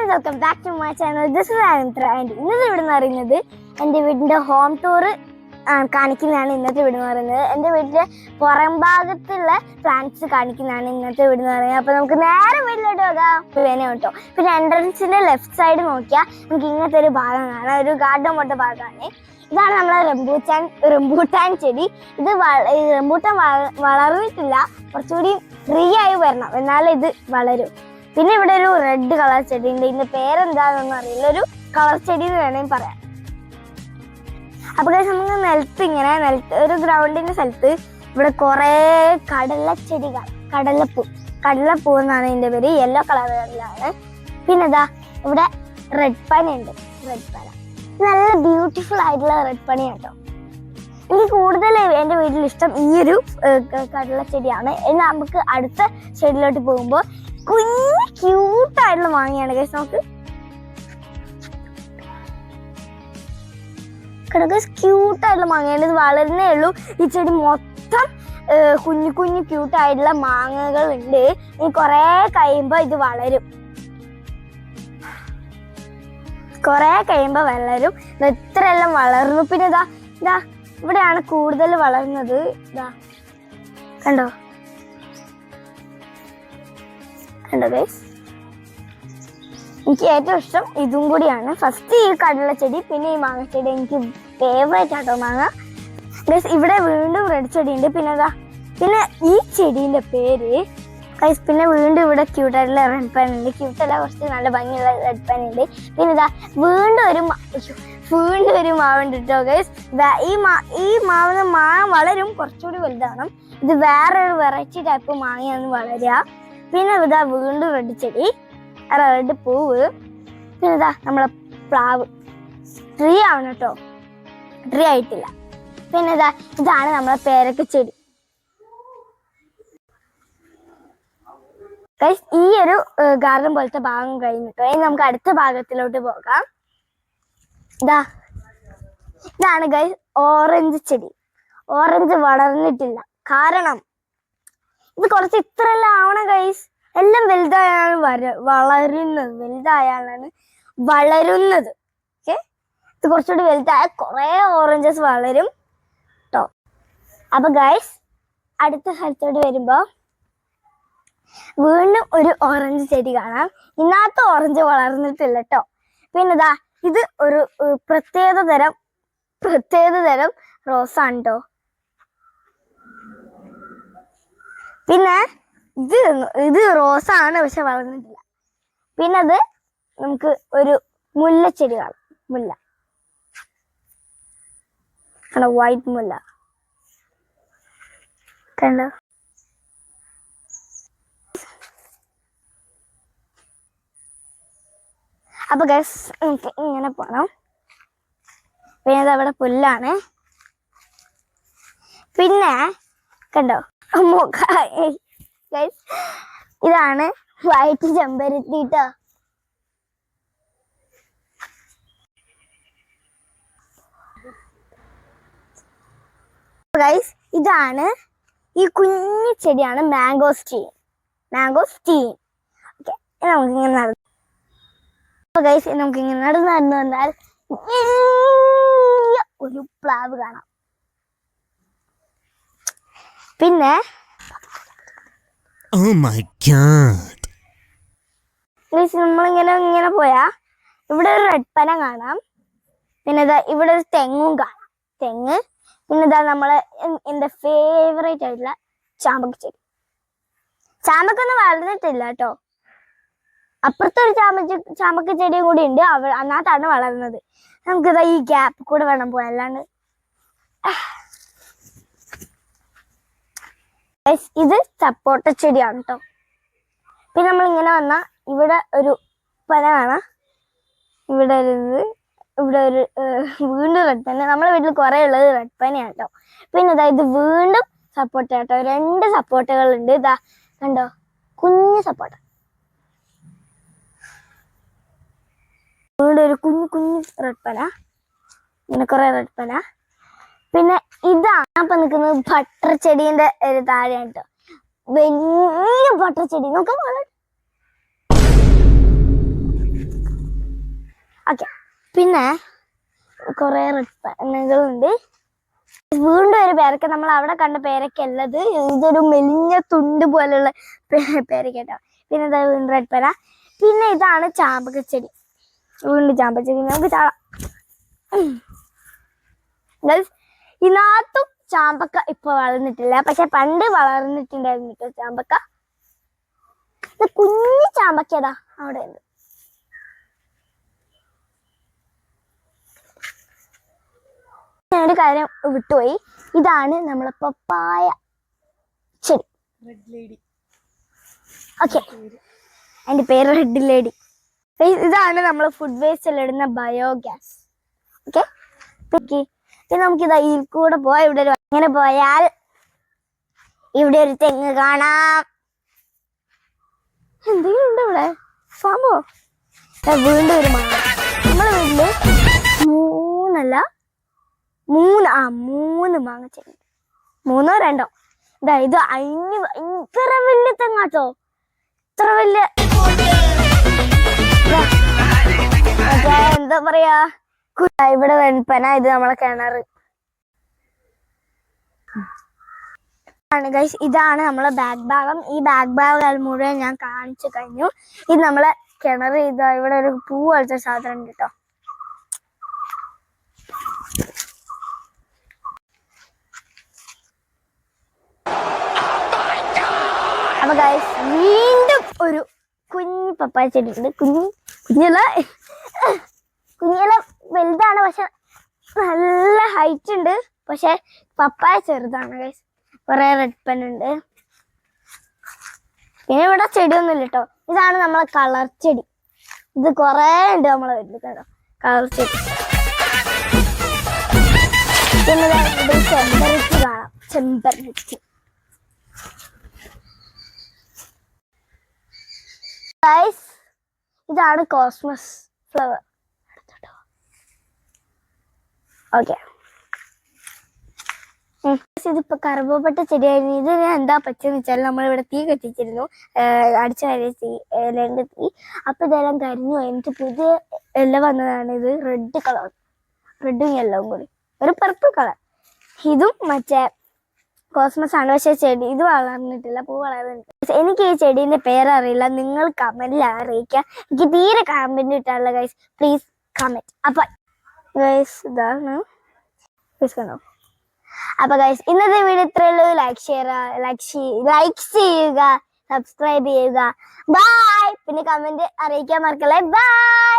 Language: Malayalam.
Welcome back to my channel. This is ആൻത്ര. ആൻഡ് ഇന്നത്തെ വീട് എന്ന് പറയുന്നത് എൻ്റെ വീടിൻ്റെ ഹോം ടൂർ കാണിക്കുന്നതാണ് ഇന്നത്തെ വീട് എന്ന് പറയുന്നത്. എൻ്റെ വീട്ടിലെ പുറം ഭാഗത്തുള്ള പ്ലാന്റ്സ് കാണിക്കുന്നതാണ് ഇന്നത്തെ വീട് എന്ന് പറയുന്നത്. അപ്പോൾ നമുക്ക് നേരെ വീട്ടിലോട്ട് പോകാം. വേന കേട്ടോ. പിന്നെ എൻട്രൻസിൻ്റെ ലെഫ്റ്റ് സൈഡ് നോക്കിയാൽ നമുക്ക് ഇങ്ങനത്തെ ഒരു ഭാഗം കാണാം. ഒരു ഗാർഡൻ പോലത്തെ ഭാഗമാണ്. ഇതാണ് നമ്മളെ റംബൂട്ടാൻ ചെടി. ഇത് റംബൂട്ടാൻ വളർന്നിട്ടില്ല, കുറച്ചുകൂടി ഫ്രീ ആയി വരണം, എന്നാലേ ഇത് വളരും. പിന്നെ ഇവിടെ ഒരു റെഡ് കളർ ചെടി ഉണ്ട്. ഇതിന്റെ പേരെന്താണെന്നൊന്നും അറിയില്ല. ഒരു കളർ ചെടി എന്ന് വേണമെങ്കിൽ പറയാം. അപ്പൊ നമുക്ക് നിലത്ത് ഒരു ഗ്രൗണ്ടിന്റെ സ്ഥലത്ത് ഇവിടെ കുറെ കടലച്ചെടികൾ, കടലപ്പൂ എന്നാണ് ഇതിന്റെ പേര്. യെല്ലോ കളറിലാണ്. പിന്നെ ഇതാ ഇവിടെ റെഡ് പന ഉണ്ട്. റെഡ് പന നല്ല ബ്യൂട്ടിഫുൾ ആയിട്ടുള്ള റെഡ് പന കേട്ടോ. എനിക്ക് കൂടുതൽ എൻ്റെ വീട്ടിൽ ഇഷ്ടം ഈ ഒരു കടലച്ചെടിയാണ്. ഇനി നമുക്ക് അടുത്ത ചെടിയിലോട്ട് പോകുമ്പോൾ കുഞ്ഞ് ക്യൂട്ടായിട്ടുള്ള മാങ്ങയാണ് ഗൈസ്. നമുക്ക് ക്യൂട്ടായിട്ടുള്ള മാങ്ങയാണ്. ഇത് വളരുന്നേ ഉള്ളൂ. ഈ ചെടി മൊത്തം കുഞ്ഞു ക്യൂട്ടായിട്ടുള്ള മാങ്ങകൾ ഉണ്ട്. ഇനി കുറെ കഴിയുമ്പോ ഇത് വളരും. ഇത്രയെല്ലാം വളർന്നു. പിന്നെ ഇതാ ഇവിടെയാണ് കൂടുതൽ വളർന്നത്. ഇതാ കണ്ടോ ഗൈസ്. എനിക്ക് ഏറ്റവും ഇഷ്ടം ഇതും കൂടിയാണ്. ഫസ്റ്റ് ഈ കടലച്ചെടി, പിന്നെ ഈ മാങ്ങച്ചെടി എനിക്ക് ഫേവറേറ്റ് ആട്ടോ മാങ്ങ ഗൈസ്. ഇവിടെ വീണ്ടും റെഡ് ചെടി ഉണ്ട്. പിന്നെ ഈ ചെടീൻ്റെ പേര് ഗൈസ്. പിന്നെ വീണ്ടും ഇവിടെ ക്യൂട്ടായിട്ടുള്ള റെഡ് പാൻ ഉണ്ട്. ക്യൂട്ടല്ല, കുറച്ച് നല്ല ഭംഗിയുള്ള റെഡ് പാൻ ഉണ്ട്. പിന്നെ വീണ്ടും ഒരു മാവുണ്ട് കേട്ടോ ഗൈസ്. ഈ മാവിന് മാങ്ങ വളരും, കുറച്ചുകൂടി വലുതാണ്. ഇത് വേറൊരു വെറൈറ്റി ടൈപ്പ് മാങ്ങയാണ് വളരുക. പിന്നെ വീണ്ടും റെഡ് ചെടി, റെഡ് പൂവ്. പിന്നെ നമ്മളെ പ്ലാവ് ട്രീ ആണ് കേട്ടോ, ട്രീ ആയിട്ടില്ല. പിന്നെ ഇതാണ് നമ്മളെ പേരക്ക ചെടി. ഈ ഒരു ഗാർഡൻ പോലത്തെ ഭാഗം കഴിഞ്ഞിട്ടോ. ഇനി നമുക്ക് അടുത്ത ഭാഗത്തിലോട്ട് പോകാം. ഇതാണ് ഗൈസ് ഓറഞ്ച് ചെടി. ഓറഞ്ച് വളർന്നിട്ടില്ല, കാരണം ഇത് കുറച്ച് ഇത്രയെല്ലാം ആവണം ഗൈസ്. എല്ലാം വലുതായാണ് വളരുന്നത്. ഓക്കെ, ഇത് കുറച്ചുകൂടി വലുതായ കുറെ ഓറഞ്ചസ് വളരും കേട്ടോ. അപ്പൊ ഗൈസ് അടുത്ത സ്ഥലത്തോട്ട് വരുമ്പോ വീണ്ടും ഒരു ഓറഞ്ച് ചെടി കാണാം. ഇന്നത്തെ ഓറഞ്ച് വളർന്നിട്ടില്ല കേട്ടോ. പിന്നെ ഇത് ഒരു പ്രത്യേകതരം റോസാണ് കേട്ടോ. പിന്നെ ഇത് റോസാണ്, പക്ഷെ വളർന്നിട്ടില്ല. പിന്നെ നമുക്ക് ഒരു മുല്ലച്ചെടി കാണാം. മുല്ല കണ്ടോ, വൈറ്റ് മുല്ല കണ്ടോ. അപ്പൊ ഗൈസ് നമുക്ക് ഇങ്ങനെ പോണം. പിന്നെ അവിടെ പുല്ലാണ്. പിന്നെ കണ്ടോ ഗൈസ്, ഇതാണ് വൈറ്റ് ചെമ്പരത്തി ട്ടോ. ഗൈസ് ഇതാണ് ഈ കുഞ്ഞു ചെടിയാണ് മാംഗോസ്റ്റീൻ. ഓക്കെ, നമുക്കിങ്ങനെ നടന്നു. ഗൈസ് നമുക്കിങ്ങനെ നടന്നു വന്നാൽ ഒരു പ്ലാവ് കാണാം. പിന്നെ നമ്മളിങ്ങനെ പോയാ ഇവിടെ ഒരു റെഡ് പന കാണാം. പിന്നെ ഇവിടെ ഒരു തെങ്ങും കാണാം. തെങ്ങ്. പിന്നെ നമ്മളെ എന്റെ ഫേവറേറ്റ് ആയിട്ടുള്ള ചാമ്പക്ക ചെടി. ചാമ്പക്കൊന്നും വളർന്നിട്ടില്ല കേട്ടോ. അപ്പുറത്തൊരു ചാമ്പക്ക ചെടിയും കൂടി ഉണ്ട്. അതിനകത്താണ് വളർന്നത്. നമുക്കിതാ ഈ ഗ്യാപ്പ് കൂടെ വേണം പോയാൽ, അല്ലാണ്ട്. ഇത് സപ്പോട്ട ചെടിയാണ് കേട്ടോ. പിന്നെ നമ്മളിങ്ങനെ വന്നാൽ ഇവിടെ ഒരു പന കാണാം. ഇവിടെ ഒരു വീണ്ടും റെഡ് പന. നമ്മളെ വീട്ടിൽ കുറെ ഉള്ളത് റെഡ് പനയാണ് കേട്ടോ. പിന്നെ ഇത് വീണ്ടും സപ്പോട്ട കേട്ടോ. 2 സപ്പോട്ടകളുണ്ട്. കണ്ടോ, കുഞ്ഞു സപ്പോട്ട. വീണ്ടും ഒരു കുഞ്ഞു റെഡ് പന. ഇങ്ങനെ കുറെ റെഡ് പന. പിന്നെ ഇതാണ് ഇപ്പൊ നിൽക്കുന്നത് ബട്ടർ ചെടീന്റെ ഒരു താഴെയാണ് കേട്ടോ. വലിയ ബട്ടർ ചെടി നോക്കാം. ഓക്കെ, പിന്നെ കുറെ റെഡ് പേനകളുണ്ട്. വീണ്ടും ഒരു പേരക്ക, നമ്മൾ അവിടെ കണ്ട പേരക്ക അല്ലത്, ഇതൊരു മെലിഞ്ഞ തുണ്ട് പോലുള്ള പേരക്കേട്ടോ. പിന്നെ ഇതാ വീണ്ടും റെഡ് പേന. പിന്നെ ഇതാണ് ചാമ്പക്ക ചെടി, വീണ്ടും ചാമ്പച്ചെടി. നമുക്ക് ചാടാം. ഇതിനകത്തും ചാമ്പക്ക ഇപ്പൊ വളർന്നിട്ടില്ല, പക്ഷെ പണ്ട് വളർന്നിട്ടുണ്ടായിരുന്നു കേട്ടോ ചാമ്പക്ക. കുഞ്ഞു ചാമ്പക്കതാ അവിടെ ഉണ്ട്. ഞാനൊരു കാര്യം വിട്ടുപോയി, ഇതാണ് നമ്മളെ പപ്പായ ചെടി. ഓക്കെ, അതിന്റെ പേര് റെഡ് ലേഡി. ഇതാണ് നമ്മൾ ഫുഡ് വേസ്റ്റ് എല്ലാം ഇടുന്ന ബയോഗ്യാസ്. ഓക്കെ, പിന്നെ നമുക്കിതാ ഇതിൽ കൂടെ പോയാൽ ഇവിടെ ഇങ്ങനെ പോയാൽ ഇവിടെ ഒരു തെങ്ങ് കാണാം. എന്തെങ്കിലും ഉണ്ട് ഇവിടെ സംഭവോ? വീണ്ടും ഒരു മാങ്ങ. നമ്മളെ വീട്ടില് മൂന്ന് മാങ്ങ ചെടി, 3 or 2. ഇതാ ഇത് ഭയങ്കര വലിയ തെങ്ങാട്ടോ, ഇത്ര വലിയ എന്താ പറയാ. ഇവിടെ വെൺപന, ഇത് നമ്മളെ കിണറ് ആണ് ഗൈസ്. ഇതാണ് നമ്മളെ ബാക്ക് ഭാഗം. ഈ ബാക്ക് ഭാഗം മുഴുവൻ ഞാൻ കാണിച്ചു കഴിഞ്ഞു. ഇത് നമ്മളെ കിണർ. ഇതാ ഇവിടെ ഒരു പൂ പോലത്തെ സാധനം ഉണ്ട് കേട്ടോ. അപ്പൊ ഗൈസ് വീണ്ടും ഒരു കുഞ്ഞു പപ്പായ ചെടി ഉണ്ട്. കുഞ്ഞില വലുതാണ്, പക്ഷെ നല്ല ഹൈറ്റ് ഉണ്ട്. പക്ഷെ പപ്പായ ചെറുതാണ് ഗൈസ്. കുറെ റെഡ് പെൻ ഉണ്ട്. പിന്നെ ഇവിടെ ചെടിയൊന്നുമില്ല കേട്ടോ. ഇതാണ് നമ്മളെ കളർ ചെടി. ഇത് കൊറേ ഉണ്ട് നമ്മളെ വീട്ടിൽ കേട്ടോ, കളർ ചെടി. പിന്നെ ഇവിടെ ചെമ്പരത്തി കാണാം, ചെമ്പരത്തി. ഗൈസ് ഇതാണ് കോസ്മസ് ഫ്ലവർ. ഓക്കെ, ഇതിപ്പോ കറുവപ്പട്ട ചെടിയായിരുന്നു. ഇത് എന്താ പറ്റെന്ന് വെച്ചാൽ നമ്മളിവിടെ തീ കത്തിച്ചിരുന്നു, അടിച്ച തീ, ഇലന്റെ തീ. അപ്പൊ ഇതെല്ലാം കരിഞ്ഞു. എന്നിട്ട് പുതിയ ഇല വന്നതാണ്. ഇത് റെഡ് കളർ, റെഡും യെല്ലോവും കൂടി, ഒരു പർപ്പിൾ കളർ. ഇതും മറ്റേ കോസ്മസ് ആണ്, പക്ഷെ ചെടി ഇത് വളർന്നിട്ടില്ല, പൂ വളർന്നിട്ടില്ല. എനിക്ക് ഈ ചെടീന്റെ പേരറിയില്ല, നിങ്ങൾ കമന്റിൽ അറിയിക്കുക. എനിക്ക് തീരെ കമന്റ് ഇട്ടാനുള്ള ഗൈസ്, പ്ലീസ് കമന്റ്. അപ്പൊ ഗൈസ് ഇതാണ് കണ്ടോ. അപ്പൊ ഗൈസ് ഇന്നത്തെ വീഡിയോ ഇത്രയുള്ളൂ. ലൈക്ക് ചെയ്യുക, സബ്സ്ക്രൈബ് ചെയ്യുക. ബൈ. പിന്നെ കമന്റ് അറിയിക്കാൻ മറക്കല്ലേ. ബൈ.